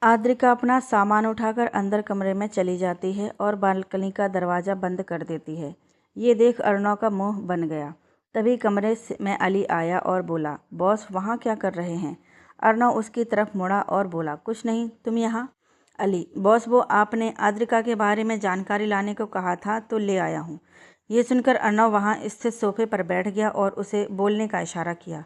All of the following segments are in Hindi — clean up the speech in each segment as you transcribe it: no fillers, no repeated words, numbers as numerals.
आद्रिका अपना सामान उठाकर अंदर कमरे में चली जाती है और बालकनी का दरवाज़ा बंद कर देती है। ये देख अर्णव का मुंह बन गया। तभी कमरे में अली आया और बोला, बॉस वहाँ क्या कर रहे हैं? अर्णव उसकी तरफ मुड़ा और बोला, कुछ नहीं, तुम यहाँ? अली, बॉस वो आपने आद्रिका के बारे में जानकारी लाने को कहा था तो ले आया हूँ। ये सुनकर अर्णव वहाँ स्थित सोफे पर बैठ गया और उसे बोलने का इशारा किया।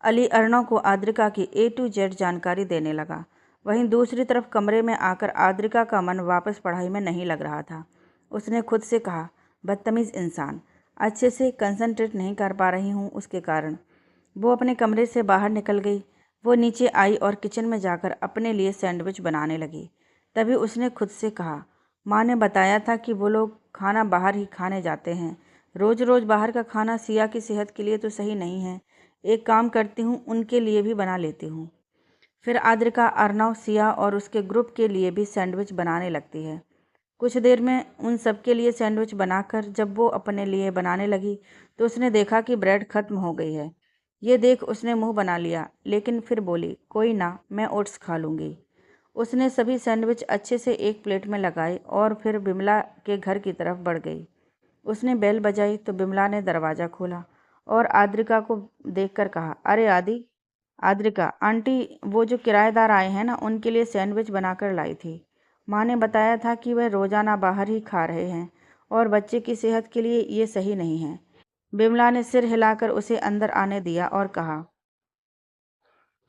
अली अर्णव को आद्रिका की A to Z जानकारी देने लगा। वहीं दूसरी तरफ कमरे में आकर आद्रिका का मन वापस पढ़ाई में नहीं लग रहा था। उसने खुद से कहा, बदतमीज़ इंसान, अच्छे से कंसंट्रेट नहीं कर पा रही हूँ उसके कारण। वो अपने कमरे से बाहर निकल गई। वो नीचे आई और किचन में जाकर अपने लिए सैंडविच बनाने लगी। तभी उसने खुद से कहा, माँ ने बताया था कि वो लोग खाना बाहर ही खाने जाते हैं। रोज़ रोज़ बाहर का खाना सिया की सेहत के लिए तो सही नहीं है। एक काम करती हूँ, उनके लिए भी बना लेती हूँ। फिर आद्रिका अर्णव, सिया और उसके ग्रुप के लिए भी सैंडविच बनाने लगती है। कुछ देर में उन सबके लिए सैंडविच बनाकर जब वो अपने लिए बनाने लगी तो उसने देखा कि ब्रेड खत्म हो गई है। ये देख उसने मुंह बना लिया, लेकिन फिर बोली, कोई ना, मैं ओट्स खा लूँगी। उसने सभी सैंडविच अच्छे से एक प्लेट में लगाए और फिर बिमला के घर की तरफ बढ़ गई। उसने बेल बजाई तो बिमला ने दरवाज़ा खोला और आद्रिका को देखकर कहा, अरे आद्रिका आंटी, वो जो किराएदार आए हैं ना, उनके लिए सैंडविच बनाकर लाई थी। माँ ने बताया था कि वह रोज़ाना बाहर ही खा रहे हैं और बच्चे की सेहत के लिए ये सही नहीं है। बिमला ने सिर हिलाकर उसे अंदर आने दिया और कहा,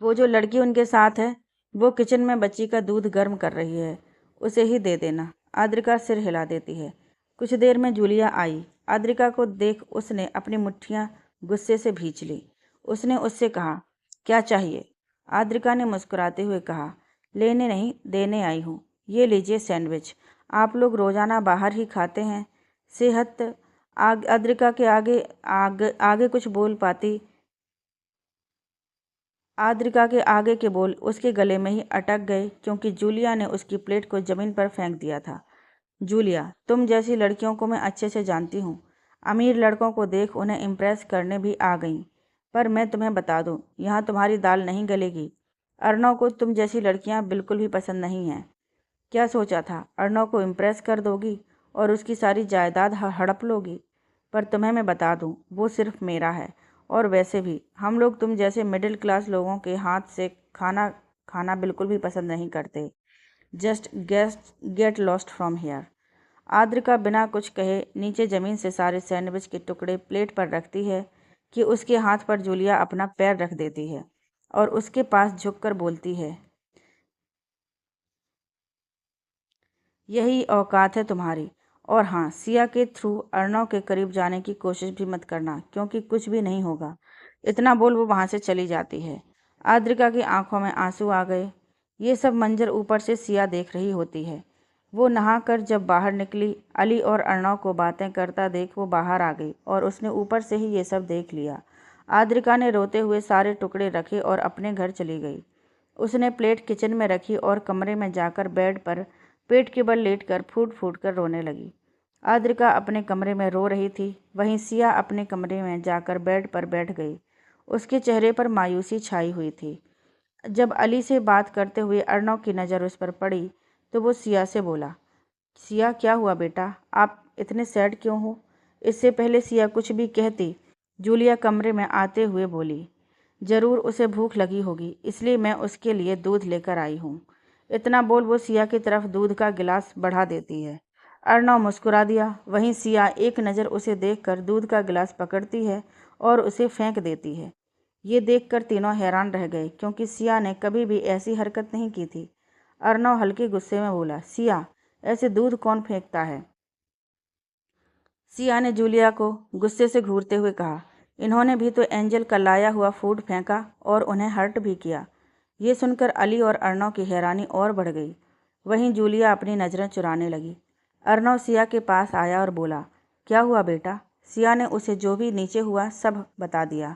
वो जो लड़की उनके साथ है वो किचन में बच्ची का दूध गर्म कर रही है, उसे ही दे देना। आद्रिका सिर हिला देती है। कुछ देर में जूलिया आई। आद्रिका को देख उसने अपनी मुट्ठियाँ गुस्से से भींच ली। उसने उससे कहा, क्या चाहिए? आद्रिका ने मुस्कुराते हुए कहा, लेने नहीं, देने आई हूँ। ये लीजिए सैंडविच। आप लोग रोज़ाना बाहर ही खाते हैं। सेहत आद्रिका के आगे कुछ बोल पाती। आद्रिका के आगे के बोल उसके गले में ही अटक गए क्योंकि जूलिया ने उसकी प्लेट को ज़मीन पर फेंक दिया था। जूलिया, तुम जैसी लड़कियों को मैं अच्छे से जानती हूँ। अमीर लड़कों को देख उन्हें इम्प्रेस करने भी आ गई। पर मैं तुम्हें बता दूँ, यहाँ तुम्हारी दाल नहीं गलेगी। अर्णव को तुम जैसी लड़कियाँ बिल्कुल भी पसंद नहीं हैं। क्या सोचा था, अर्णव को इम्प्रेस कर दोगी और उसकी सारी जायदाद हड़प लोगी? पर तुम्हें मैं बता दूँ, वो सिर्फ मेरा है। और वैसे भी हम लोग तुम जैसे मिडिल क्लास लोगों के हाथ से खाना खाना बिल्कुल भी पसंद नहीं करते। Just get lost from here. Adrika बिना कुछ कहे नीचे ज़मीन से सारे सैंडविच के टुकड़े प्लेट पर रखती है कि उसके हाथ पर जूलिया अपना पैर रख देती है और उसके पास झुककर बोलती है, यही औकात है तुम्हारी। और हाँ, सिया के थ्रू अर्णव के करीब जाने की कोशिश भी मत करना, क्योंकि कुछ भी नहीं होगा। इतना बोल वो वहाँ से चली जाती है। आद्रिका की आंखों में आंसू आ गए। ये सब मंजर ऊपर से सिया देख रही होती है। वो नहाकर जब बाहर निकली, अली और अर्णव को बातें करता देख वो बाहर आ गई और उसने ऊपर से ही ये सब देख लिया। आद्रिका ने रोते हुए सारे टुकड़े रखे और अपने घर चली गई। उसने प्लेट किचन में रखी और कमरे में जाकर बेड पर पेट के बल लेटकर फूट फूट कर रोने लगी। आद्रिका अपने कमरे में रो रही थी। वहीं सिया अपने कमरे में जाकर बेड पर बैठ गई। उसके चेहरे पर मायूसी छाई हुई थी। जब अली से बात करते हुए अर्णव की नज़र उस पर पड़ी तो वो सिया से बोला, सिया क्या हुआ बेटा, आप इतने सैड क्यों हो? इससे पहले सिया कुछ भी कहती, जूलिया कमरे में आते हुए बोली, ज़रूर उसे भूख लगी होगी, इसलिए मैं उसके लिए दूध लेकर आई हूँ। इतना बोल वो सिया की तरफ दूध का गिलास बढ़ा देती है। अर्णव मुस्कुरा दिया। वहीं सिया एक नज़र उसे देखकर दूध का गिलास पकड़ती है और उसे फेंक देती है। ये देखकर तीनों हैरान रह गए क्योंकि सिया ने कभी भी ऐसी हरकत नहीं की थी। अर्णव हल्के गुस्से में बोला, सिया, ऐसे दूध कौन फेंकता है? सिया ने जूलिया को गुस्से से घूरते हुए कहा, इन्होंने भी तो एंजल का लाया हुआ फूड फेंका और उन्हें हर्ट भी किया। ये सुनकर अली और अर्णव की हैरानी और बढ़ गई। वहीं जूलिया अपनी नज़रें चुराने लगी। अर्णव सिया के पास आया और बोला, क्या हुआ बेटा? सिया ने उसे जो भी नीचे हुआ सब बता दिया।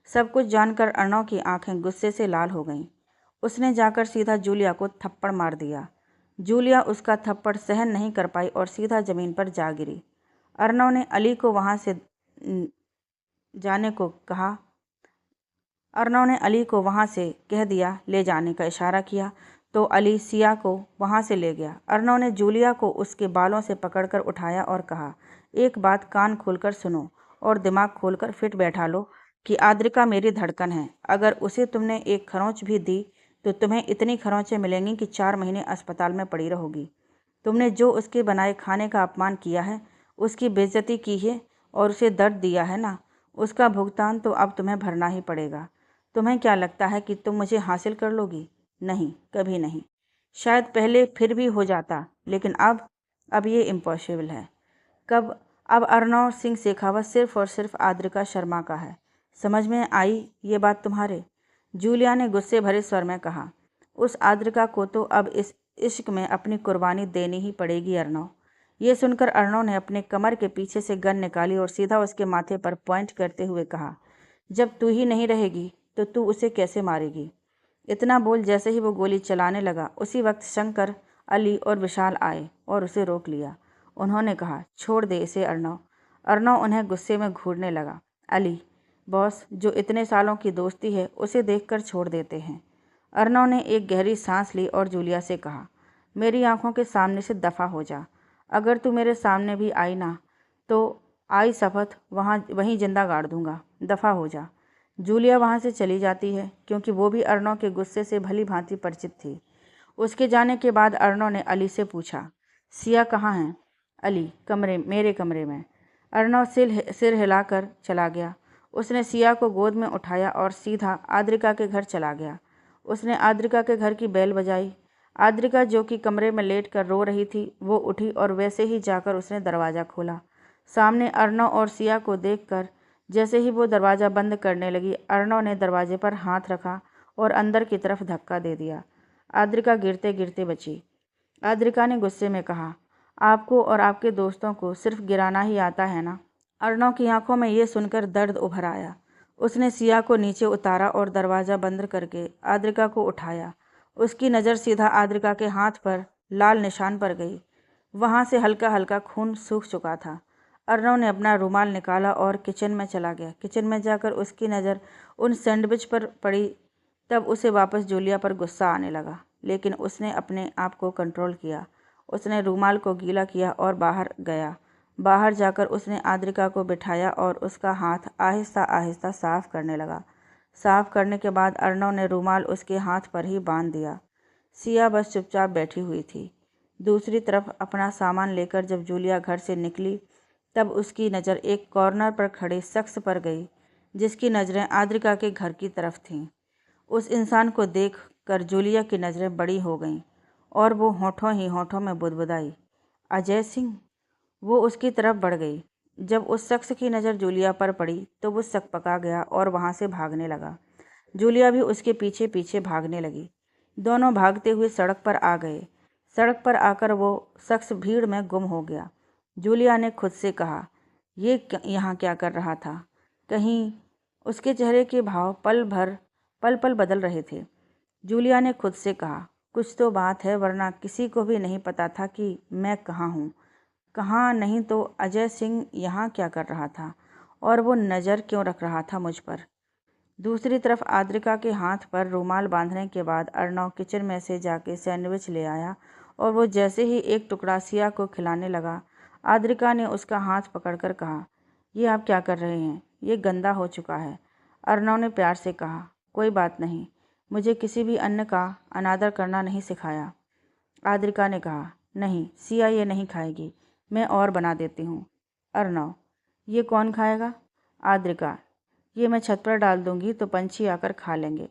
सब कुछ जानकर अर्णव की आंखें गुस्से से लाल हो गईं। उसने जाकर सीधा जूलिया को थप्पड़ मार दिया। जूलिया उसका थप्पड़ सहन नहीं कर पाई और सीधा ज़मीन पर जा गिरी। अर्णव ने अली को वहाँ से जाने को कहा। अर्णव ने अली को वहाँ से कह दिया ले जाने का इशारा किया तो अली सिया को वहाँ से ले गया। अर्नव ने जूलिया को उसके बालों से पकड़कर उठाया और कहा, एक बात कान खोलकर सुनो और दिमाग खोलकर फिट बैठा लो कि आद्रिका मेरी धड़कन है। अगर उसे तुमने एक खरोंच भी दी तो तुम्हें इतनी खरोंचें मिलेंगी कि 4 महीने अस्पताल में पड़ी रहोगी। तुमने जो उसके बनाए खाने का अपमान किया है, उसकी बेइज्जती की है और उसे दर्द दिया है ना, उसका भुगतान तो अब तुम्हें भरना ही पड़ेगा। तुम्हें क्या लगता है कि तुम मुझे हासिल कर लोगी? नहीं, कभी नहीं। शायद पहले फिर भी हो जाता, लेकिन अब ये इम्पॉसिबल है। कब? अब अर्नव सिंह शेखावत सिर्फ और सिर्फ आद्रिका शर्मा का है। समझ में आई ये बात तुम्हारे? जूलिया ने गुस्से भरे स्वर में कहा। उस आद्रिका को तो अब इस इश्क में अपनी कुर्बानी देनी ही पड़ेगी अर्नव। ये सुनकर अर्नव ने अपने कमर के पीछे से गन निकाली और सीधा उसके माथे पर पॉइंट करते हुए कहा, जब तू ही नहीं रहेगी तो तू उसे कैसे मारेगी? इतना बोल जैसे ही वो गोली चलाने लगा, उसी वक्त शंकर, अली और विशाल आए और उसे रोक लिया। उन्होंने कहा, छोड़ दे इसे अर्नव। अर्नव उन्हें गुस्से में घूरने लगा। अली, बॉस, जो इतने सालों की दोस्ती है उसे देखकर छोड़ देते हैं। अर्नव ने एक गहरी सांस ली और जूलिया से कहा, मेरी आंखों के सामने से दफ़ा हो जा। अगर तू मेरे सामने भी आई ना तो आई शपथ वहीं जिंदा गाड़ दूंगा। दफ़ा हो जा। जूलिया वहाँ से चली जाती है क्योंकि वो भी अर्नव के गुस्से से भली भांति परिचित थी। उसके जाने के बाद अर्नव ने अली से पूछा, सिया कहाँ है? अली, मेरे कमरे में। अर्नव सिर हिलाकर चला गया। उसने सिया को गोद में उठाया और सीधा आद्रिका के घर चला गया। उसने आद्रिका के घर की बेल बजाई। आद्रिका, जो कि कमरे में लेट कर रो रही थी, वो उठी और वैसे ही जाकर उसने दरवाज़ा खोला। सामने अर्नव और सिया को देखकर जैसे ही वो दरवाज़ा बंद करने लगी, अर्नव ने दरवाजे पर हाथ रखा और अंदर की तरफ धक्का दे दिया। आद्रिका गिरते गिरते बची। आद्रिका ने गुस्से में कहा, आपको और आपके दोस्तों को सिर्फ गिराना ही आता है ना? अर्नव की आंखों में ये सुनकर दर्द उभर आया। उसने सिया को नीचे उतारा और दरवाज़ा बंद करके आद्रिका को उठाया। उसकी नज़र सीधा आद्रिका के हाथ पर लाल निशान पर गई। वहाँ से हल्का हल्का खून सूख चुका था। अर्नव ने अपना रुमाल निकाला और किचन में चला गया। किचन में जाकर उसकी नज़र उन सैंडविच पर पड़ी। तब उसे वापस जूलिया पर गुस्सा आने लगा, लेकिन उसने अपने आप को कंट्रोल किया। उसने रुमाल को गीला किया और बाहर गया। बाहर जाकर उसने आद्रिका को बिठाया और उसका हाथ आहिस्ता आहिस्ता साफ़ करने लगा। साफ़ करने के बाद अर्नव ने रुमाल उसके हाथ पर ही बांध दिया। सिया बस चुपचाप बैठी हुई थी। दूसरी तरफ अपना सामान लेकर जब जूलिया घर से निकली, तब उसकी नज़र एक कॉर्नर पर खड़े शख्स पर गई, जिसकी नज़रें आद्रिका के घर की तरफ थीं। उस इंसान को देख कर जूलिया की नज़रें बड़ी हो गईं और वो होठों ही होठों में बुदबुदाई, अजय सिंह। वो उसकी तरफ बढ़ गई। जब उस शख्स की नज़र जूलिया पर पड़ी तो वो सकपका गया और वहाँ से भागने लगा। जूलिया भी उसके पीछे पीछे भागने लगी। दोनों भागते हुए सड़क पर आ गए। सड़क पर आकर वो शख्स भीड़ में गुम हो गया। जूलिया ने खुद से कहा, ये यहाँ क्या कर रहा था? कहीं उसके चेहरे के भाव पल पल बदल रहे थे। जूलिया ने खुद से कहा, कुछ तो बात है, वरना किसी को भी नहीं पता था कि मैं कहाँ हूँ। कहाँ नहीं तो अजय सिंह यहाँ क्या कर रहा था और वो नज़र क्यों रख रहा था मुझ पर? दूसरी तरफ आद्रिका के हाथ पर रुमाल बांधने के बाद अर्नव किचन में से जाके सैंडविच ले आया और वो जैसे ही एक टुकड़ा सिया को खिलाने लगा, आद्रिका ने उसका हाथ पकड़कर कहा, ये आप क्या कर रहे हैं? ये गंदा हो चुका है। अर्नव ने प्यार से कहा, कोई बात नहीं, मुझे किसी भी अन्न का अनादर करना नहीं सिखाया। आद्रिका ने कहा, नहीं, सिया ये नहीं खाएगी, मैं और बना देती हूँ। अर्नव, ये कौन खाएगा? आद्रिका, ये मैं छत पर डाल दूँगी तो पंछी आकर खा लेंगे,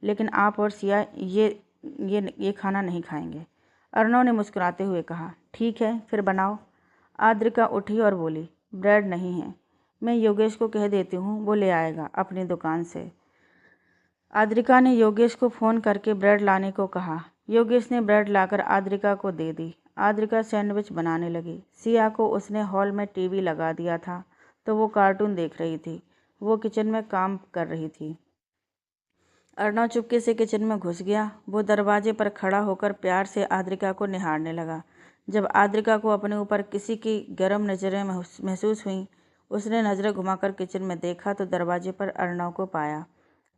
लेकिन आप और सिया ये खाना नहीं खाएंगे। अर्नव ने मुस्कुराते हुए कहा, ठीक है, फिर बनाओ। आद्रिका उठी और बोली, ब्रेड नहीं है, मैं योगेश को कह देती हूँ, वो ले आएगा अपनी दुकान से। आद्रिका ने योगेश को फ़ोन करके ब्रेड लाने को कहा। योगेश ने ब्रेड लाकर आद्रिका को दे दी। आद्रिका सैंडविच बनाने लगी। सिया को उसने हॉल में टीवी लगा दिया था तो वो कार्टून देख रही थी। वो किचन में काम कर रही थी। अर्नव चुपके से किचन में घुस गया। वो दरवाजे पर खड़ा होकर प्यार से आद्रिका को निहारने लगा। जब आद्रिका को अपने ऊपर किसी की गर्म नज़रें महसूस हुईं, उसने नज़रें घुमाकर किचन में देखा तो दरवाजे पर अर्नव को पाया।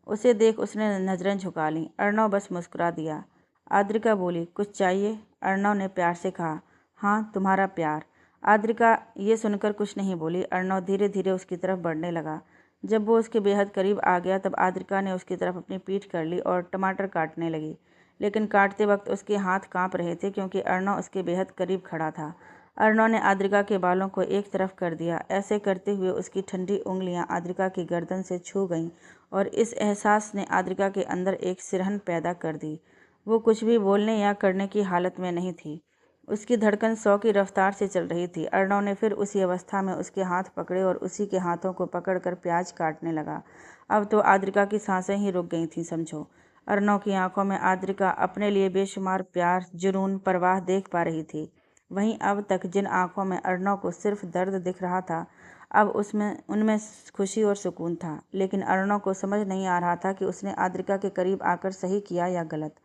उसे देख उसने नज़रें झुका लीं। अर्नव बस मुस्कुरा दिया। आद्रिका बोली, कुछ चाहिए? अर्णव ने प्यार से कहा, हाँ, तुम्हारा प्यार। आद्रिका ये सुनकर कुछ नहीं बोली। अर्णव धीरे धीरे उसकी तरफ बढ़ने लगा। जब वो उसके बेहद करीब आ गया तब आद्रिका ने उसकी तरफ अपनी पीठ कर ली और टमाटर काटने लगी, लेकिन काटते वक्त उसके हाथ कांप रहे थे क्योंकि अर्णव उसके बेहद करीब खड़ा था। अर्णव ने आद्रिका के बालों को एक तरफ कर दिया। ऐसे करते हुए उसकी ठंडी उंगलियां आद्रिका की गर्दन से छू गईं और इस एहसास ने आद्रिका के अंदर एक सिरहन पैदा कर दी। वो कुछ भी बोलने या करने की हालत में नहीं थी। उसकी धड़कन 100 की रफ्तार से चल रही थी। अर्णव ने फिर उसी अवस्था में उसके हाथ पकड़े और उसी के हाथों को पकड़कर प्याज काटने लगा। अब तो आद्रिका की सांसें ही रुक गई थीं समझो। अर्णव की आंखों में आद्रिका अपने लिए बेशुमार प्यार, जुनून, परवाह देख पा रही थी। वहीं अब तक जिन आंखों में अर्णव को सिर्फ दर्द दिख रहा था, अब उनमें खुशी और सुकून था। लेकिन अर्णव को समझ नहीं आ रहा था कि उसने आद्रिका के करीब आकर सही किया या गलत।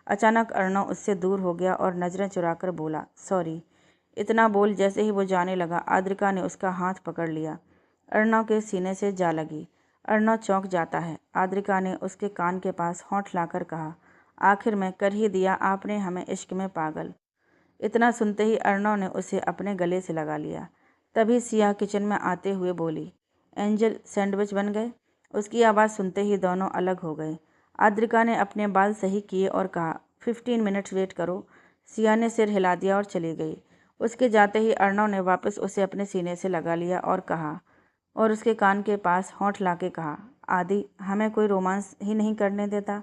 अचानक अर्णव उससे दूर हो गया और नज़रें चुराकर बोला, सॉरी। इतना बोल जैसे ही वो जाने लगा, आद्रिका ने उसका हाथ पकड़ लिया। अर्णव के सीने से जा लगी। अर्णव चौंक जाता है। आद्रिका ने उसके कान के पास होंठ लाकर कहा, आखिर में कर ही दिया आपने हमें इश्क में पागल। इतना सुनते ही अर्णव ने उसे अपने गले से लगा लिया। तभी सिया किचन में आते हुए बोली, एंजल, सैंडविच बन गए? उसकी आवाज़ सुनते ही दोनों अलग हो गए। आद्रिका ने अपने बाल सही किए और कहा, 15 मिनट्स वेट करो। सिया ने सिर हिला दिया और चली गई। उसके जाते ही अर्णव ने वापस उसे अपने सीने से लगा लिया और कहा, और उसके कान के पास होंठ लाके कहा, आदि, हमें कोई रोमांस ही नहीं करने देता?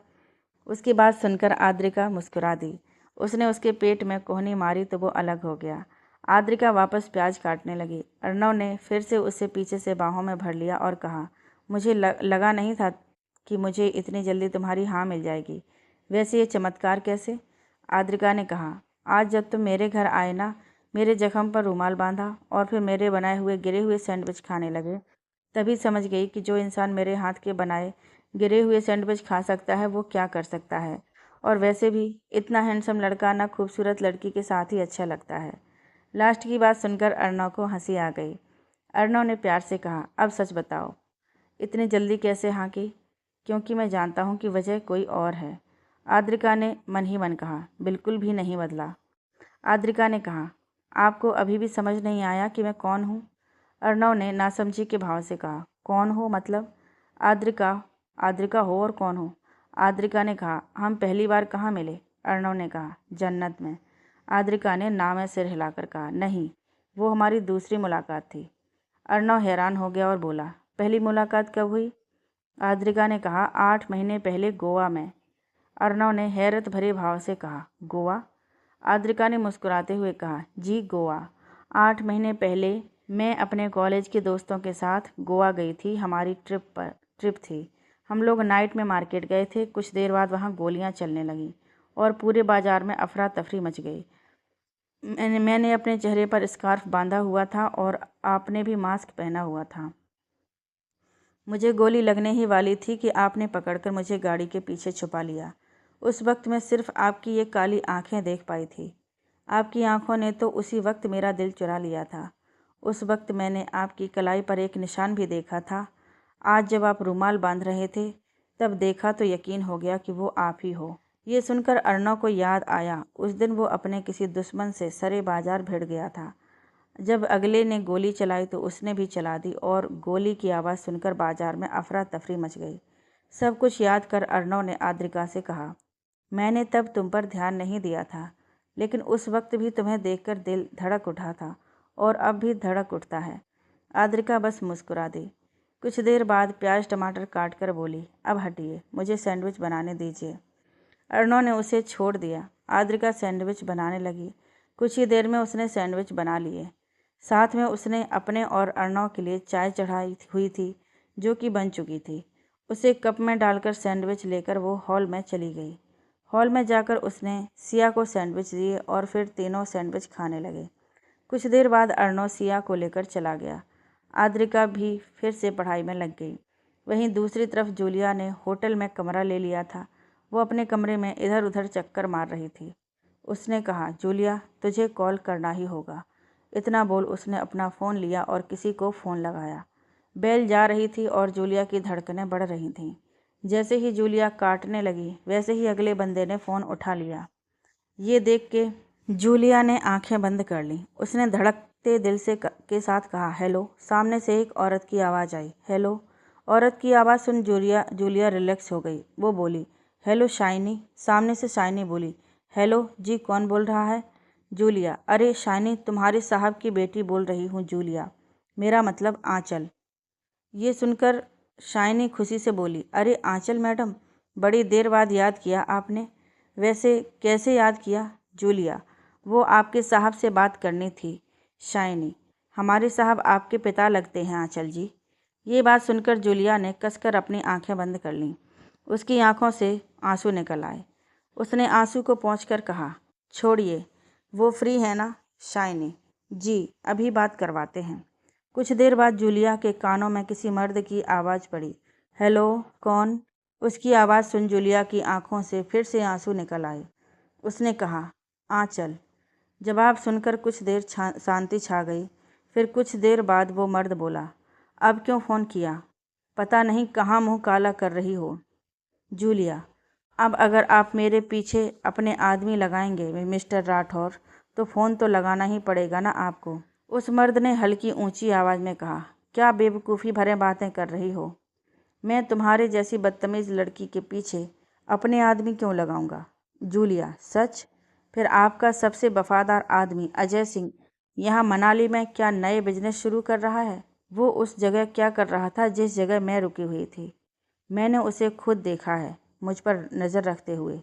उसकी बात सुनकर आद्रिका मुस्कुरा दी। उसने उसके पेट में कोहनी मारी तो वो अलग हो गया। आद्रिका वापस प्याज काटने लगी। अर्णव ने फिर से उसे पीछे से बाहों में भर लिया और कहा, मुझे लगा नहीं था कि मुझे इतनी जल्दी तुम्हारी हाँ मिल जाएगी। वैसे ये चमत्कार कैसे? आद्रिका ने कहा, आज जब तुम मेरे घर आए ना, मेरे जख्म पर रुमाल बांधा और फिर मेरे बनाए हुए गिरे हुए सैंडविच खाने लगे, तभी समझ गई कि जो इंसान मेरे हाथ के बनाए गिरे हुए सैंडविच खा सकता है वो क्या कर सकता है। और वैसे भी इतना हैंडसम लड़का ना खूबसूरत लड़की के साथ ही अच्छा लगता है। लास्ट की बात सुनकर अर्णव को हंसी आ गई। अर्णव ने प्यार से कहा, अब सच बताओ, इतनी जल्दी कैसे हाँ की? क्योंकि मैं जानता हूँ कि वजह कोई और है। आद्रिका ने मन ही मन कहा, बिल्कुल भी नहीं बदला। आद्रिका ने कहा, आपको अभी भी समझ नहीं आया कि मैं कौन हूँ? अर्णव ने नासमझी के भाव से कहा, कौन हो मतलब? आद्रिका हो और कौन हो? आद्रिका ने कहा, हम पहली बार कहाँ मिले? अर्णव ने कहा, जन्नत में। आद्रिका ने ना में सिर हिलाकर कहा, नहीं, वो हमारी दूसरी मुलाकात थी। अर्णव हैरान हो गया और बोला, पहली मुलाकात कब हुई? आद्रिका ने कहा, 8 महीने पहले गोवा में। अर्णव ने हैरत भरे भाव से कहा, गोवा? आद्रिका ने मुस्कुराते हुए कहा, जी गोवा। 8 महीने पहले मैं अपने कॉलेज के दोस्तों के साथ गोवा गई थी। हमारी ट्रिप थी। हम लोग नाइट में मार्केट गए थे। कुछ देर बाद वहाँ गोलियाँ चलने लगीं और पूरे बाज़ार में अफरा तफरी मच गई। मैंने अपने चेहरे पर स्कार्फ बांधा हुआ था और आपने भी मास्क पहना हुआ था। मुझे गोली लगने ही वाली थी कि आपने पकड़कर मुझे गाड़ी के पीछे छुपा लिया। उस वक्त मैं सिर्फ आपकी ये काली आंखें देख पाई थी। आपकी आंखों ने तो उसी वक्त मेरा दिल चुरा लिया था। उस वक्त मैंने आपकी कलाई पर एक निशान भी देखा था। आज जब आप रुमाल बांध रहे थे तब देखा तो यकीन हो गया कि वो आप ही हो। ये सुनकर अर्णव को याद आया, उस दिन वो अपने किसी दुश्मन से सरे बाजार भिड़ गया था। जब अगले ने गोली चलाई तो उसने भी चला दी और गोली की आवाज़ सुनकर बाजार में अफरा तफरी मच गई। सब कुछ याद कर अर्णव ने आद्रिका से कहा, मैंने तब तुम पर ध्यान नहीं दिया था, लेकिन उस वक्त भी तुम्हें देखकर दिल धड़क उठा था और अब भी धड़क उठता है। आद्रिका बस मुस्कुरा दी। कुछ देर बाद प्याज टमाटर काट कर बोली, अब हटिए, मुझे सैंडविच बनाने दीजिए। अर्णव ने उसे छोड़ दिया। आद्रिका सैंडविच बनाने लगी। कुछ ही देर में उसने सैंडविच बना लिए। साथ में उसने अपने और अर्णव के लिए चाय चढ़ाई हुई थी जो कि बन चुकी थी। उसे कप में डालकर सैंडविच लेकर वो हॉल में चली गई। हॉल में जाकर उसने सिया को सैंडविच दिए और फिर तीनों सैंडविच खाने लगे। कुछ देर बाद अर्णव सिया को लेकर चला गया। आद्रिका भी फिर से पढ़ाई में लग गई। वहीं दूसरी तरफ जूलिया ने होटल में कमरा ले लिया था। वो अपने कमरे में इधर उधर चक्कर मार रही थी। उसने कहा, जूलिया, तुझे कॉल करना ही होगा। इतना बोल उसने अपना फ़ोन लिया और किसी को फ़ोन लगाया। बेल जा रही थी और जूलिया की धड़कनें बढ़ रही थीं। जैसे ही जूलिया काटने लगी वैसे ही अगले बंदे ने फ़ोन उठा लिया। ये देख के जूलिया ने आंखें बंद कर लीं। उसने धड़कते दिल के साथ कहा, हेलो। सामने से एक औरत की आवाज़ आई, हेलो। औरत की आवाज़ सुन जूलिया रिलैक्स हो गई। वो बोली, हेलो शाइनी। सामने से शाइनी बोली, हेलो जी, कौन बोल रहा है? जूलिया, अरे शाइनी, तुम्हारे साहब की बेटी बोल रही हूँ जूलिया, मेरा मतलब आंचल। ये सुनकर शाइनी खुशी से बोली, अरे आंचल मैडम, बड़ी देर बाद याद किया आपने। वैसे कैसे याद किया? जूलिया, वो आपके साहब से बात करनी थी। शाइनी, हमारे साहब आपके पिता लगते हैं आंचल जी। ये बात सुनकर जूलिया ने कसकर अपनी आंखें बंद कर लीं। उसकी आंखों से आंसू निकल आए। उसने आंसू को पोंछकर कहा, छोड़िए, वो फ्री है ना? शाइनी, जी, अभी बात करवाते हैं। कुछ देर बाद जूलिया के कानों में किसी मर्द की आवाज़ पड़ी, हेलो, कौन? उसकी आवाज़ सुन जूलिया की आंखों से फिर से आंसू निकल आए। उसने कहा, आंचल। जवाब सुनकर कुछ देर शांति छा गई। फिर कुछ देर बाद वो मर्द बोला, अब क्यों फ़ोन किया? पता नहीं कहाँ मुँह काला कर रही हो। जूलिया, अब अगर आप मेरे पीछे अपने आदमी लगाएंगे मिस्टर राठौर, तो फ़ोन तो लगाना ही पड़ेगा ना आपको। उस मर्द ने हल्की ऊंची आवाज़ में कहा, क्या बेवकूफ़ी भरे बातें कर रही हो? मैं तुम्हारे जैसी बदतमीज़ लड़की के पीछे अपने आदमी क्यों लगाऊंगा? जूलिया, सच? फिर आपका सबसे वफादार आदमी अजय सिंह यहाँ मनाली में क्या नए बिजनेस शुरू कर रहा है? वो उस जगह क्या कर रहा था जिस जगह मैं रुकी हुई थी? मैंने उसे खुद देखा है, मुझ पर नज़र रखते हुए।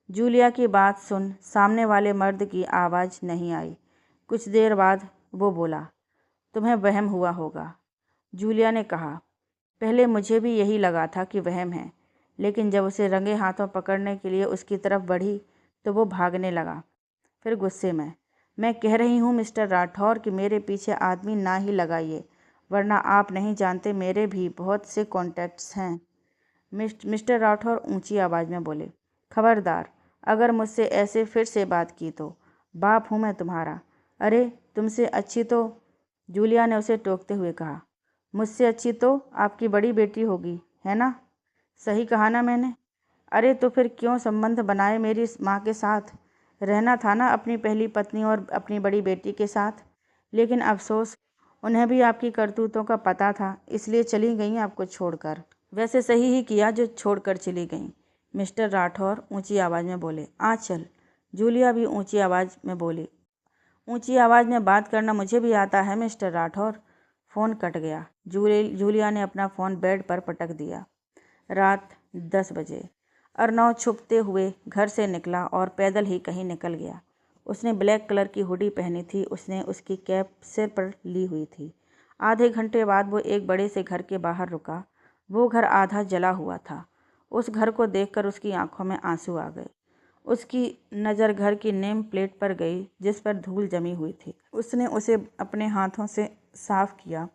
जूलिया की बात सुन सामने वाले मर्द की आवाज़ नहीं आई। कुछ देर बाद वो बोला, तुम्हें वहम हुआ होगा। जूलिया ने कहा, पहले मुझे भी यही लगा था कि वहम है, लेकिन जब उसे रंगे हाथों पकड़ने के लिए उसकी तरफ बढ़ी तो वो भागने लगा। फिर गुस्से में, मैं कह रही हूँ मिस्टर राठौर कि मेरे पीछे आदमी ना ही लगाइए, वरना आप नहीं जानते मेरे भी बहुत से कॉन्टैक्ट्स हैं। मिस्टर राठौर ऊंची आवाज़ में बोले, खबरदार, अगर मुझसे ऐसे फिर से बात की तो बाप हूँ मैं तुम्हारा। अरे तुमसे अच्छी तो, जूलिया ने उसे टोकते हुए कहा, मुझसे अच्छी तो आपकी बड़ी बेटी होगी, है ना? सही कहा ना मैंने? अरे तो फिर क्यों संबंध बनाए मेरी माँ के साथ? रहना था ना अपनी पहली पत्नी और अपनी बड़ी बेटी के साथ। लेकिन अफसोस, उन्हें भी आपकी करतूतों का पता था, इसलिए चली गई आपको छोड़कर। वैसे सही ही किया जो छोड़कर चली गई। मिस्टर राठौर ऊंची आवाज़ में बोले, आंचल। जूलिया भी ऊंची आवाज़ में बोली, ऊंची आवाज़ में बात करना मुझे भी आता है मिस्टर राठौर। फ़ोन कट गया। जूलिया ने अपना फ़ोन बेड पर पटक दिया। रात 10 बजे अर्नव छुपते हुए घर से निकला और पैदल ही कहीं निकल गया। उसने ब्लैक कलर की हुडी पहनी थी। उसने उसकी कैप सिर पर ली हुई थी। आधे घंटे बाद वो एक बड़े से घर के बाहर रुका। वो घर आधा जला हुआ था। उस घर को देखकर उसकी आंखों में आंसू आ गए। उसकी नज़र घर की नेम प्लेट पर गई जिस पर धूल जमी हुई थी। उसने उसे अपने हाथों से साफ किया।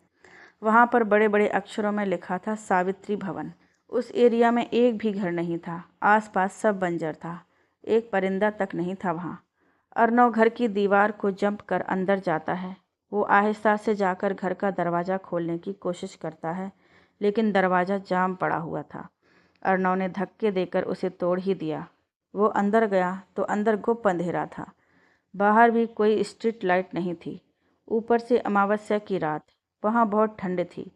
वहाँ पर बड़े बड़े अक्षरों में लिखा था, सावित्री भवन। उस एरिया में एक भी घर नहीं था। आसपास सब बंजर था। एक परिंदा तक नहीं था वहाँ। अर्नव घर की दीवार को जंप कर अंदर जाता है। वो आहिस्ता से जाकर घर का दरवाज़ा खोलने की कोशिश करता है, लेकिन दरवाज़ा जाम पड़ा हुआ था। अर्नव ने धक्के देकर उसे तोड़ ही दिया। वो अंदर गया तो अंदर गुप्त अंधेरा था। बाहर भी कोई स्ट्रीट लाइट नहीं थी। ऊपर से अमावस्या की रात। वहाँ बहुत ठंड थी,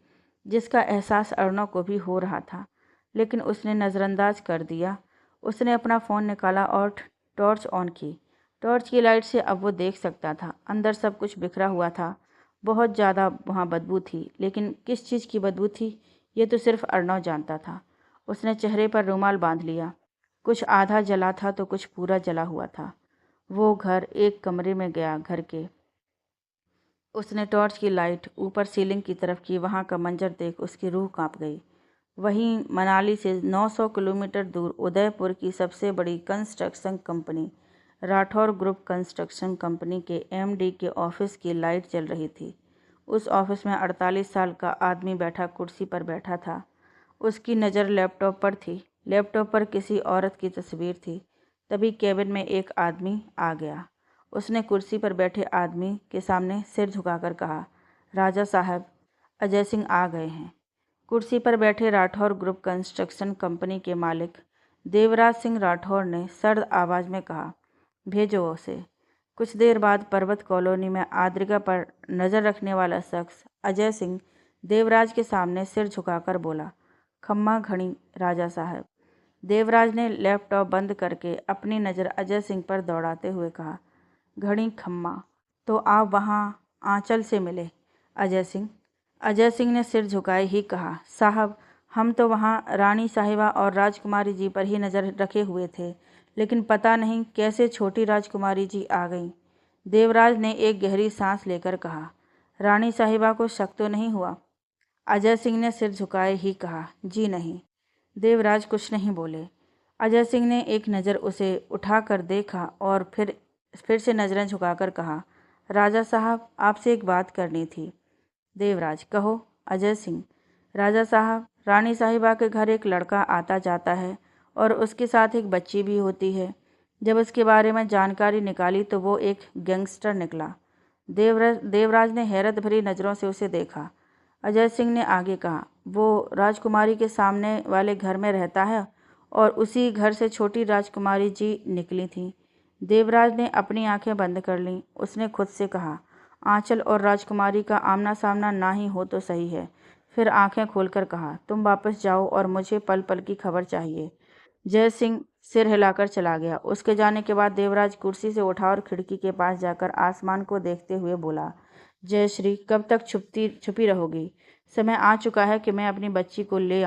जिसका एहसास अर्नव को भी हो रहा था, लेकिन उसने नज़रअंदाज कर दिया। उसने अपना फ़ोन निकाला और टॉर्च ऑन की। टॉर्च की लाइट से अब वो देख सकता था। अंदर सब कुछ बिखरा हुआ था। बहुत ज़्यादा वहाँ बदबू थी, लेकिन किस चीज़ की बदबू थी ये तो सिर्फ अर्नव जानता था। उसने चेहरे पर रुमाल बांध लिया। कुछ आधा जला था तो कुछ पूरा जला हुआ था। वो घर एक कमरे में गया। घर के उसने टॉर्च की लाइट ऊपर सीलिंग की तरफ की। वहाँ का मंजर देख उसकी रूह कांप गई। वहीं मनाली से 900 किलोमीटर दूर उदयपुर की सबसे बड़ी construction company Rathore group construction company के एमडी के ऑफिस की लाइट जल रही थी। उस ऑफिस में 48 साल का आदमी बैठा कुर्सी पर बैठा था। उसकी नज़र लैपटॉप पर थी। लैपटॉप पर किसी औरत की तस्वीर थी। तभी केबिन में एक आदमी आ गया। उसने कुर्सी पर बैठे आदमी के सामने सिर झुकाकर कहा, राजा साहब, अजय सिंह आ गए हैं। कुर्सी पर बैठे राठौर ग्रुप कंस्ट्रक्शन कंपनी के मालिक देवराज सिंह राठौर ने सर्द आवाज़ में कहा, भेजो उसे। कुछ देर बाद पर्वत कॉलोनी में आद्रिका पर नज़र रखने वाला शख्स अजय सिंह देवराज के सामने सिर झुकाकर बोला, खम्मा घड़ी राजा साहब। देवराज ने लैपटॉप बंद करके अपनी नज़र अजय सिंह पर दौड़ाते हुए कहा, घड़ी खम्मा, तो आप वहाँ आंचल से मिले अजय सिंह। अजय सिंह ने सिर झुकाए ही कहा, साहब हम तो वहाँ रानी साहिबा और राजकुमारी जी पर ही नज़र रखे हुए थे, लेकिन पता नहीं कैसे छोटी राजकुमारी जी आ गई। देवराज ने एक गहरी सांस लेकर कहा, रानी साहिबा को शक तो नहीं हुआ? अजय सिंह ने सिर झुकाए ही कहा, जी नहीं। देवराज कुछ नहीं बोले। अजय सिंह ने एक नज़र उसे उठाकर देखा और फिर से नज़रें झुकाकर कहा, राजा साहब आपसे एक बात करनी थी। देवराज, कहो। अजय सिंह, राजा साहब रानी साहिबा के घर एक लड़का आता जाता है और उसके साथ एक बच्ची भी होती है। जब उसके बारे में जानकारी निकाली तो वो एक गैंगस्टर निकला। देवराज ने हैरत भरी नज़रों से उसे देखा। अजय सिंह ने आगे कहा, वो राजकुमारी के सामने वाले घर में रहता है और उसी घर से छोटी राजकुमारी जी निकली थी। देवराज ने अपनी आंखें बंद कर लीं। उसने खुद से कहा, आंचल और राजकुमारी का आमना सामना ना ही हो तो सही है। फिर आंखें खोलकर कहा, तुम वापस जाओ और मुझे पल पल की खबर चाहिए। जय सिंह सिर हिलाकर चला गया। उसके जाने के बाद देवराज कुर्सी से उठा और खिड़की के पास जाकर आसमान को देखते हुए बोला, जयश्री कब तक छुपी रहोगी? समय आ चुका है कि मैं अपनी बच्ची को ले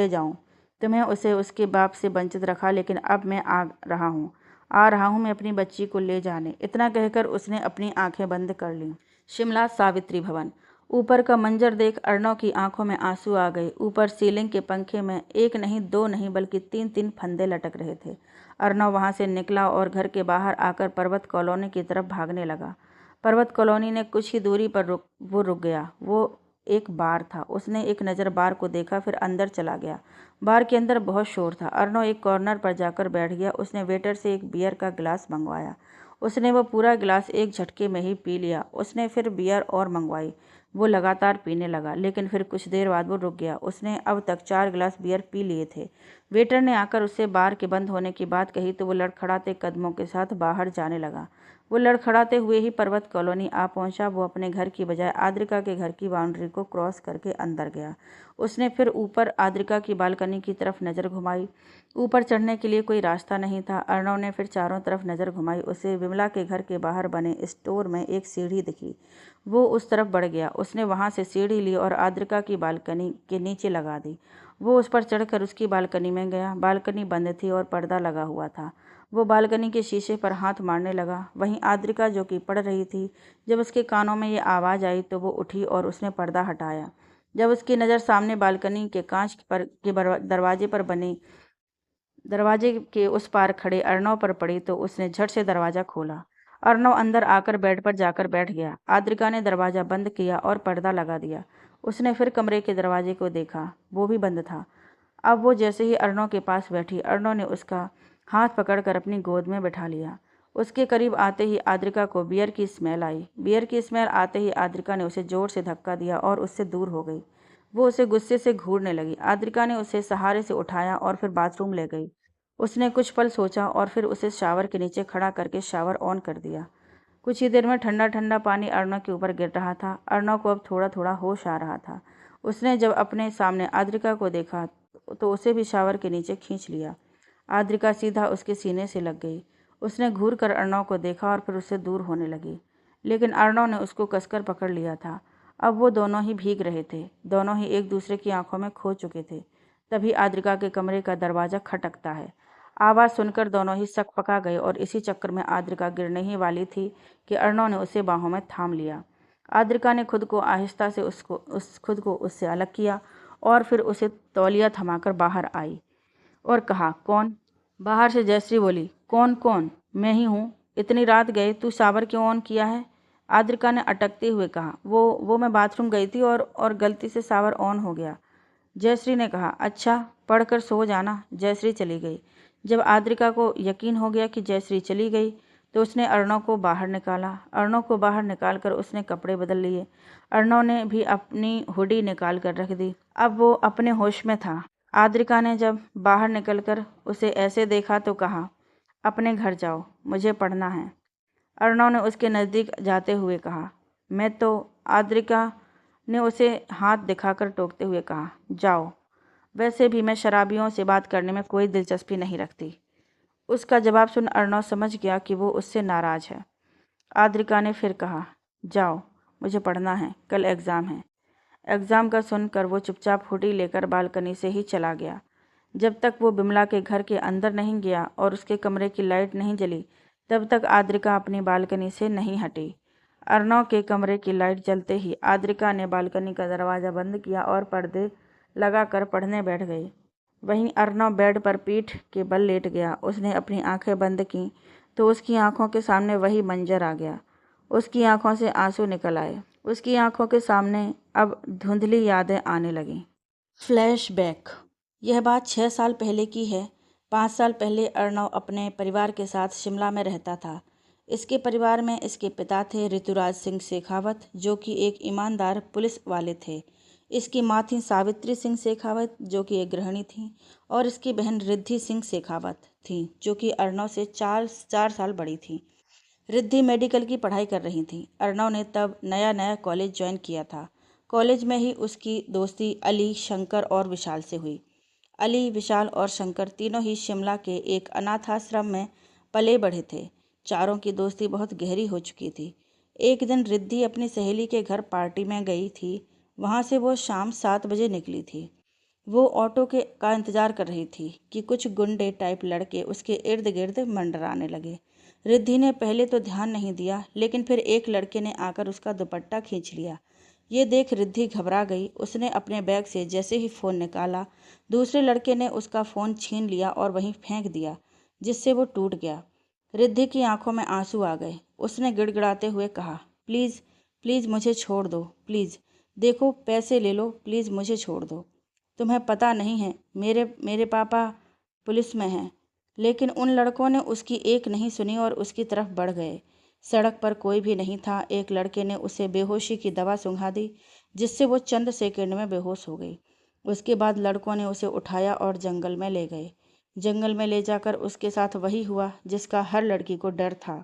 जाऊं। तुम्हें उसे उसके बाप से वंचित रखा, लेकिन अब मैं आ रहा हूं मैं अपनी बच्ची को ले जाने। इतना कहकर उसने अपनी आंखें बंद कर लीं। शिमला सावित्री भवन। ऊपर का मंजर देख अर्णव की आंखों में आंसू आ गए। ऊपर सीलिंग के पंखे में एक नहीं, दो नहीं, बल्कि तीन तीन फंदे लटक रहे थे। अर्णव वहां से निकला और घर के बाहर आकर पर्वत कॉलोनी की तरफ भागने लगा। पर्वत कॉलोनी ने कुछ ही दूरी पर रुक गया। वो एक बार था। उसने एक नज़र बार को देखा, फिर अंदर चला गया। बार के अंदर बहुत शोर था। अर्णव एक कॉर्नर पर जाकर बैठ गया। उसने वेटर से एक बियर का गिलास मंगवाया। उसने वो पूरा गिलास एक झटके में ही पी लिया। उसने फिर बियर और मंगवाई। वो लगातार पीने लगा, लेकिन फिर कुछ देर बाद वो रुक गया। उसने अब तक 4 गिलास बियर पी लिए थे। वेटर ने आकर उससे बार के बंद होने की बात कही तो वो लड़खड़ाते कदमों के साथ बाहर जाने लगा। वो लड़खड़ाते हुए ही पर्वत कॉलोनी आ पहुंचा। वो अपने घर की बजाय आद्रिका के घर की बाउंड्री को क्रॉस करके अंदर गया। उसने फिर ऊपर आद्रिका की बालकनी की तरफ नज़र घुमाई। ऊपर चढ़ने के लिए कोई रास्ता नहीं था। अर्णव ने फिर चारों तरफ नज़र घुमाई। उसे विमला के घर के बाहर बने स्टोर में एक सीढ़ी दिखी। वो उस तरफ बढ़ गया। उसने वहां से सीढ़ी ली और आद्रिका की बालकनी के नीचे लगा दी। वो उस पर चढ़कर उसकी बालकनी में गया। बालकनी बंद थी और पर्दा लगा हुआ था। वो बालकनी के शीशे पर हाथ मारने लगा। वहीं आद्रिका, जो कि पढ़ रही थी, जब उसके कानों में ये आवाज़ आई तो वो उठी और उसने पर्दा हटाया। जब उसकी नज़र सामने बालकनी के कांच पर के दरवाजे के उस पार खड़े अर्णव पर पड़ी तो उसने झट से दरवाज़ा खोला। अर्णव अंदर आकर बेड पर जाकर बैठ गया। आद्रिका ने दरवाज़ा बंद किया और पर्दा लगा दिया। उसने फिर कमरे के दरवाजे को देखा, वो भी बंद था। अब वो जैसे ही अर्णव के पास बैठी, अर्णव ने उसका हाथ पकड़कर अपनी गोद में बिठा लिया। उसके करीब आते ही आद्रिका को बियर की स्मेल आई। बियर की स्मेल आते ही आद्रिका ने उसे जोर से धक्का दिया और उससे दूर हो गई। वो उसे गुस्से से घूरने लगी। आद्रिका ने उसे सहारे से उठाया और फिर बाथरूम ले गई। उसने कुछ पल सोचा और फिर उसे शावर के नीचे खड़ा करके शावर ऑन कर दिया। कुछ ही देर में ठंडा ठंडा पानी अर्णव के ऊपर गिर रहा था। अर्णव को अब थोड़ा थोड़ा होश आ रहा था। उसने जब अपने सामने आद्रिका को देखा तो उसे भी शावर के नीचे खींच लिया। आद्रिका सीधा उसके सीने से लग गई। उसने घूर कर अर्णव को देखा और फिर उससे दूर होने लगी, लेकिन अर्णव ने उसको कसकर पकड़ लिया था। अब वो दोनों ही भीग रहे थे। दोनों ही एक दूसरे की आंखों में खो चुके थे। तभी आद्रिका के कमरे का दरवाज़ा खटकता है। आवाज़ सुनकर दोनों ही सकपका गए और इसी चक्कर में आद्रिका गिरने ही वाली थी कि अर्णव ने उसे बाहों में थाम लिया। आद्रिका ने खुद को आहिस्ता से उससे अलग किया और फिर उसे तौलिया थमाकर बाहर आई और कहा, कौन? बाहर से जयश्री बोली, कौन कौन? मैं ही हूँ। इतनी रात गए, तू शावर क्यों ऑन किया है? आद्रिका ने अटकते हुए कहा, वो मैं बाथरूम गई थी और गलती से शावर ऑन हो गया। जयश्री ने कहा, अच्छा, पढ़कर सो जाना। जयश्री चली गई। जब आद्रिका को यकीन हो गया कि जयश्री चली गई तो उसने अर्णव को बाहर निकाला। अर्णव को बाहर निकालकर उसने कपड़े बदल लिए। अर्णव ने भी अपनी हुडी निकाल कर रख दी। अब वो अपने होश में था। आद्रिका ने जब बाहर निकलकर उसे ऐसे देखा तो कहा, अपने घर जाओ, मुझे पढ़ना है। अर्णव ने उसके नज़दीक जाते हुए कहा। मैं तो। आद्रिका ने उसे हाथ दिखाकर टोकते हुए कहा। जाओ। वैसे भी मैं शराबियों से बात करने में कोई दिलचस्पी नहीं रखती। उसका जवाब सुन अर्णव समझ गया कि वो उससे नाराज है। आद्रिका ने फिर कहा, जाओ, मुझे पढ़ना है, कल एग्ज़ाम है। एग्ज़ाम का सुनकर वो चुपचाप हुडी लेकर बालकनी से ही चला गया। जब तक वो बिमला के घर के अंदर नहीं गया और उसके कमरे की लाइट नहीं जली, तब तक आद्रिका अपनी बालकनी से नहीं हटी। अर्णव के कमरे की लाइट जलते ही आद्रिका ने बालकनी का दरवाज़ा बंद किया और पर्दे लगाकर पढ़ने बैठ गई। वहीं अर्णव बेड पर पीठ के बल लेट गया। उसने अपनी आंखें बंद कीं तो उसकी आंखों के सामने वही मंजर आ गया। उसकी आंखों से आंसू निकल आए। उसकी आंखों के सामने अब धुंधली यादें आने लगीं। फ्लैशबैक। यह बात 6 साल पहले की है। 5 साल पहले अर्णव अपने परिवार के साथ शिमला में रहता था। इसके परिवार में इसके पिता थे ऋतुराज सिंह शेखावत, जो कि एक ईमानदार पुलिस वाले थे। इसकी माँ थी सावित्री सिंह शेखावत, जो कि एक गृहिणी थीं, और इसकी बहन रिद्धि सिंह शेखावत थी, जो कि अर्णव से 4 साल बड़ी थी। रिद्धि मेडिकल की पढ़ाई कर रही थी। अर्णव ने तब नया नया कॉलेज ज्वाइन किया था। कॉलेज में ही उसकी दोस्ती अली, शंकर और विशाल से हुई। अली, विशाल और शंकर तीनों ही शिमला के एक अनाथाश्रम में पले बढ़े थे। चारों की दोस्ती बहुत गहरी हो चुकी थी। एक दिन रिद्धि अपनी सहेली के घर पार्टी में गई थी। वहाँ से वो शाम 7 बजे निकली थी। वो ऑटो का इंतजार कर रही थी कि कुछ गुंडे टाइप लड़के उसके इर्द गिर्द मंडराने लगे। रिद्धि ने पहले तो ध्यान नहीं दिया, लेकिन फिर एक लड़के ने आकर उसका दुपट्टा खींच लिया। ये देख रिद्धि घबरा गई। उसने अपने बैग से जैसे ही फ़ोन निकाला, दूसरे लड़के ने उसका फ़ोन छीन लिया और वहीं फेंक दिया, जिससे वो टूट गया। रिद्धि की आंखों में आंसू आ गए। उसने गिड़गिड़ाते हुए कहा, प्लीज़ प्लीज़ मुझे छोड़ दो, प्लीज़। देखो, पैसे ले लो, प्लीज़ मुझे छोड़ दो। तुम्हें पता नहीं है, मेरे पापा पुलिस में हैं। लेकिन उन लड़कों ने उसकी एक नहीं सुनी और उसकी तरफ बढ़ गए। सड़क पर कोई भी नहीं था। एक लड़के ने उसे बेहोशी की दवा सुंघा दी, जिससे वो चंद सेकंड में बेहोश हो गई। उसके बाद लड़कों ने उसे उठाया और जंगल में ले गए। जंगल में ले जाकर उसके साथ वही हुआ जिसका हर लड़की को डर था।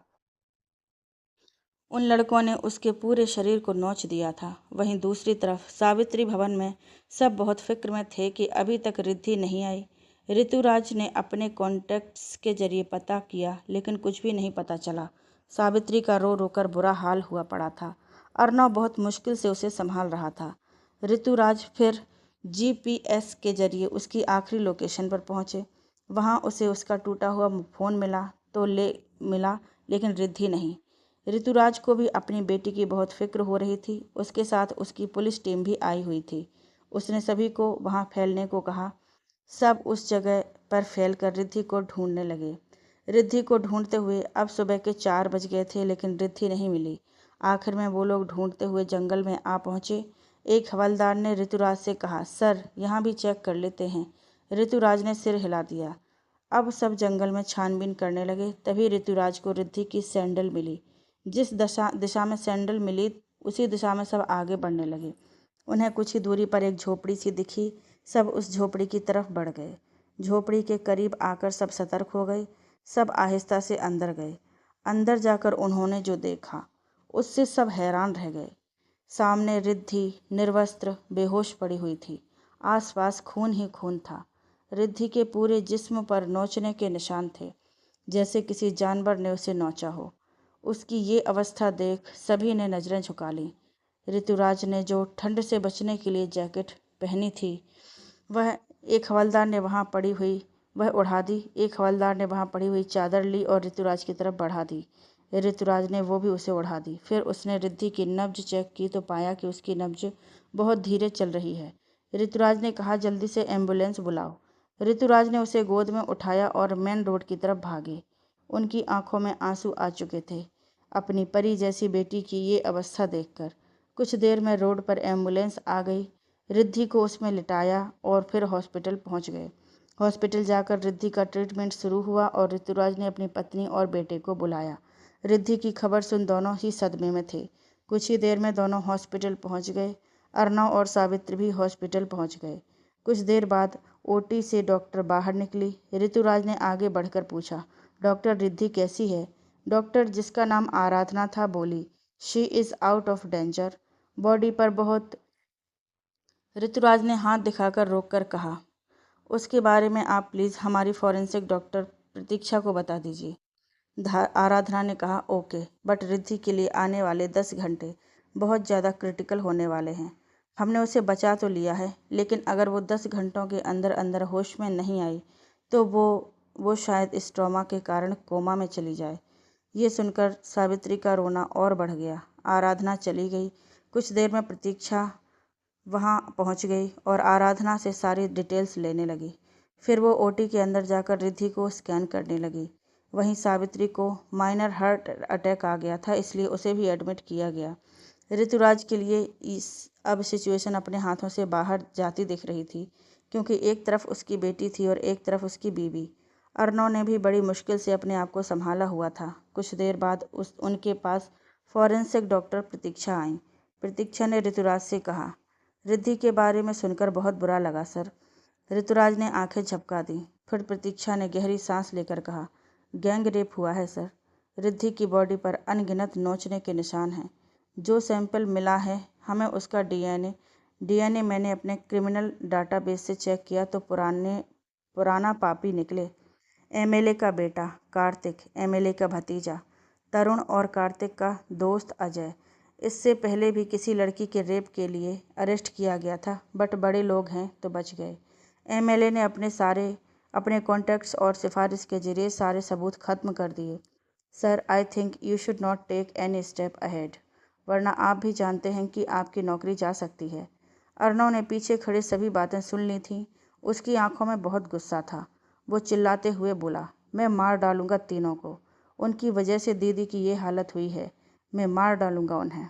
उन लड़कों ने उसके पूरे शरीर को नोच दिया था। वहीं दूसरी तरफ सावित्री भवन में सब बहुत फिक्र में थे कि अभी तक रिद्धि नहीं आई। ऋतुराज ने अपने कॉन्टैक्ट्स के जरिए पता किया, लेकिन कुछ भी नहीं पता चला। सावित्री का रो रोकर बुरा हाल हुआ पड़ा था। अर्णव बहुत मुश्किल से उसे संभाल रहा था। ऋतुराज फिर जीपीएस के जरिए उसकी आखिरी लोकेशन पर पहुंचे। वहां उसे उसका टूटा हुआ फ़ोन मिला, लेकिन रिद्धि नहीं। ऋतुराज को भी अपनी बेटी की बहुत फिक्र हो रही थी। उसके साथ उसकी पुलिस टीम भी आई हुई थी। उसने सभी को वहां फैलने को कहा। सब उस जगह पर फैलकर रिद्धि को ढूंढने लगे। रिद्धि को ढूंढते हुए अब सुबह के 4 बज गए थे, लेकिन रिद्धि नहीं मिली। आखिर में वो लोग ढूंढते हुए जंगल में आ पहुंचे। एक हवलदार ने ऋतुराज से कहा, सर, यहाँ भी चेक कर लेते हैं। ऋतुराज ने सिर हिला दिया। अब सब जंगल में छानबीन करने लगे। तभी ऋतुराज को रिद्धि की सैंडल मिली। जिस दिशा में सैंडल मिली, उसी दिशा में सब आगे बढ़ने लगे। उन्हें कुछ ही दूरी पर एक झोपड़ी सी दिखी। सब उस झोपड़ी की तरफ बढ़ गए। झोपड़ी के करीब आकर सब सतर्क हो गए। सब आहिस्ता से अंदर गए। अंदर जाकर उन्होंने जो देखा, उससे सब हैरान रह गए। सामने रिद्धि निर्वस्त्र बेहोश पड़ी हुई थी। आसपास खून ही खून था। रिद्धि के पूरे जिस्म पर नोचने के निशान थे, जैसे किसी जानवर ने उसे नोचा हो। उसकी ये अवस्था देख सभी ने नज़रें झुका लीं। ऋतुराज ने जो ठंड से बचने के लिए जैकेट पहनी थी, वह एक हवलदार ने वहाँ पड़ी हुई वह उड़ा दी। एक हवलदार ने वहाँ पड़ी हुई चादर ली और ऋतुराज की तरफ बढ़ा दी। ऋतुराज ने वो भी उसे उड़ा दी। फिर उसने रिद्धि की नब्ज चेक की तो पाया कि उसकी नब्ज बहुत धीरे चल रही है। ऋतुराज ने कहा, जल्दी से एम्बुलेंस बुलाओ। ऋतुराज ने उसे गोद में उठाया और मेन रोड की तरफ भागे। उनकी आंखों में आंसू आ चुके थे अपनी परी जैसी बेटी की ये अवस्था देखकर। कुछ देर में रोड पर एम्बुलेंस आ गई। रिद्धि को उसमें लिटाया और फिर हॉस्पिटल पहुंच गए। हॉस्पिटल जाकर रिद्धि का ट्रीटमेंट शुरू हुआ और ऋतुराज ने अपनी पत्नी और बेटे को बुलाया। रिद्धि की खबर सुन दोनों ही सदमे में थे। कुछ ही देर में दोनों हॉस्पिटल पहुंच गए। अर्णव और सावित्री भी हॉस्पिटल पहुंच गए। कुछ देर बाद ओटी से डॉक्टर बाहर निकली। ऋतुराज ने आगे बढ़कर पूछा, डॉक्टर रिद्धि कैसी है? डॉक्टर, जिसका नाम आराधना था, बोली, she is out of danger. Body पर बहुत। ऋतुराज ने हाथ दिखाकर रोककर कहा, उसके बारे में आप प्लीज़ हमारी फॉरेंसिक डॉक्टर प्रतीक्षा को बता दीजिए। आराधना ने कहा, ओके, बट रिद्धि के लिए आने वाले 10 घंटे बहुत ज़्यादा क्रिटिकल होने वाले हैं। हमने उसे बचा तो लिया है, लेकिन अगर वो 10 घंटों के अंदर अंदर होश में नहीं आई तो वो शायद इस ट्रॉमा के कारण कोमा में चली जाए। ये सुनकर सावित्री का रोना और बढ़ गया। आराधना चली गई। कुछ देर में प्रतीक्षा वहाँ पहुँच गई और आराधना से सारी डिटेल्स लेने लगी। फिर वो ओटी के अंदर जाकर रिद्धि को स्कैन करने लगी। वहीं सावित्री को माइनर हार्ट अटैक आ गया था, इसलिए उसे भी एडमिट किया गया। ऋतुराज के लिए अब सिचुएशन अपने हाथों से बाहर जाती दिख रही थी, क्योंकि एक तरफ उसकी बेटी थी और एक तरफ उसकी बीवी। अर्नव ने भी बड़ी मुश्किल से अपने आप को संभाला हुआ था। कुछ देर बाद उनके पास फॉरेंसिक डॉक्टर प्रतीक्षा आई। प्रतीक्षा ने ऋतुराज से कहा, रिद्धि के बारे में सुनकर बहुत बुरा लगा सर। ऋतुराज ने आंखें झपका दी। फिर प्रतीक्षा ने गहरी सांस लेकर कहा, गैंग रेप हुआ है सर। रिद्धि की बॉडी पर अनगिनत नोचने के निशान हैं। जो सैंपल मिला है हमें उसका डीएनए मैंने अपने क्रिमिनल डाटाबेस से चेक किया तो पुराना पापी निकले। एमएलए का बेटा कार्तिक, एमएलए का भतीजा तरुण और कार्तिक का दोस्त अजय। इससे पहले भी किसी लड़की के रेप के लिए अरेस्ट किया गया था, बट बड़े लोग हैं तो बच गए। एमएलए ने अपने कॉन्टैक्ट्स और सिफारिश के जरिए सारे सबूत खत्म कर दिए। Sir, I think you should not take any step ahead, वरना आप भी जानते हैं कि आपकी नौकरी जा सकती है। अर्नव ने पीछे खड़े सभी बातें सुन ली थीं। उसकी आंखों में बहुत गुस्सा था। वो चिल्लाते हुए बोला, मैं मार डालूंगा तीनों को। उनकी वजह से दीदी की ये हालत हुई है। मैं मार डालूंगा उन्हें।